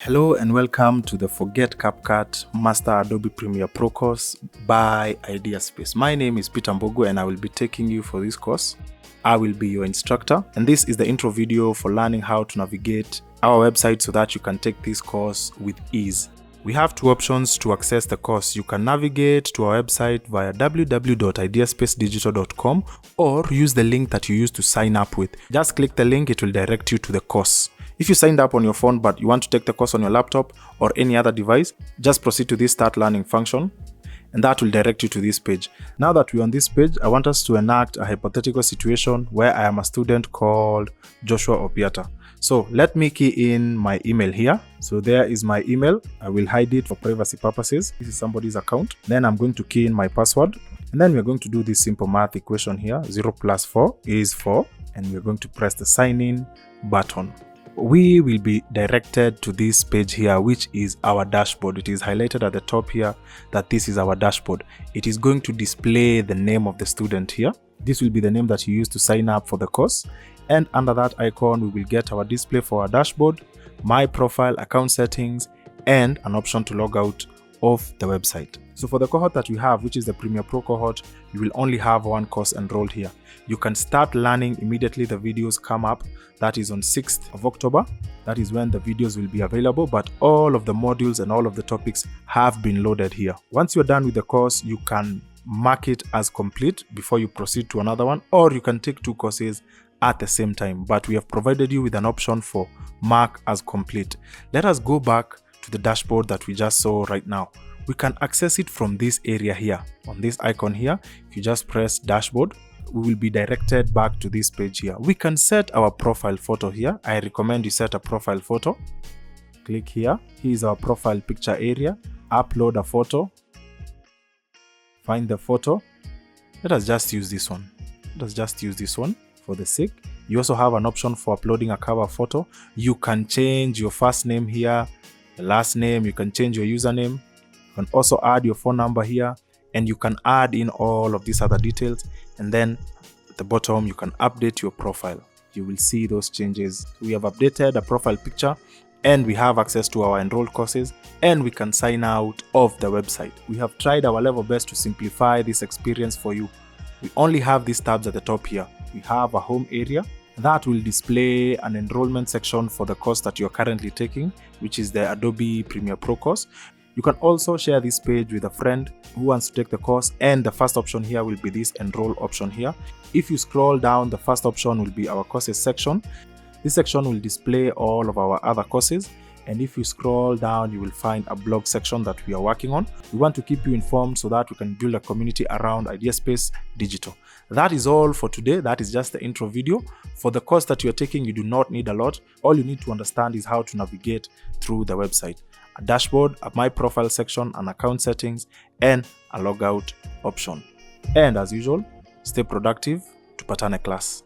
Hello and welcome to the Forget CapCut Master Adobe Premiere Pro course by Ideaspace. My name is Peter Mbogo and I will be taking you for this course. I will be your instructor, and this is the intro video for learning how to navigate our website so that you can take this course with ease. We have two options to access the course. You can navigate to our website via www.ideaspacedigital.com or use the link that you used to sign up with. Just click the link, it will direct you to the course. If you signed up on your phone but you want to take the course on your laptop or any other device, just proceed to this Start Learning function and that will direct you to this page. Now that we're on this page, I want us to enact a hypothetical situation where I am a student called Joshua Opiata. So let me key in my email here. So there is my email. I will hide it for privacy purposes. This is somebody's account. Then I'm going to key in my password. And then we're going to do this simple math equation here. 0 plus 4 is 4. And we're going to press the sign in button. We will be directed to this page here, which is our dashboard. It is highlighted at the top here that this is our dashboard. It is going to display the name of the student here. This will be the name that you use to sign up for the course. And under that icon, we will get our display for our dashboard, my profile, account settings, and an option to log out of the website. So for the cohort that we have, which is the Premiere Pro cohort, you will only have one course enrolled here. You can start learning immediately the videos come up. That is on 6th of October. That is when the videos will be available, but all of the modules and all of the topics have been loaded here. Once you're done with the course, you can mark it as complete before you proceed to another one, or you can take two courses at the same time, but we have provided you with an option for mark as complete. Let us go back to the dashboard that we just saw right now. We can access it from this area here on this icon here. If you just press dashboard, we will be directed back to this page here. We can set our profile photo here. I recommend you set a profile photo. Click here. Here is our profile picture area. Upload a photo. Find the photo. Let us just use this one. For the sake. You also have an option for uploading a cover photo. You can change your first name here, the last name. You can change your username. You can also add your phone number here, and you can add in all of these other details. And then at the bottom, you can update your profile. You will see those changes. We have updated a profile picture, and we have access to our enrolled courses, and we can sign out of the website. We have tried our level best to simplify this experience for you. We only have these tabs at the top here. We have a home area that will display an enrollment section for the course that you're currently taking, which is the Adobe Premiere Pro course. You can also share this page with a friend who wants to take the course, and the first option here will be this enroll option here. If you scroll down, the first option will be our courses section. This section will display all of our other courses. And if you scroll down, you will find a blog section that we are working on. We want to keep you informed so that we can build a community around Ideaspace Digital. That is all for today. That is just the intro video. For the course that you're taking, you do not need a lot. All you need to understand is how to navigate through the website. A dashboard, a my profile section, an account settings, and a logout option. And as usual, stay productive. Tupatane class.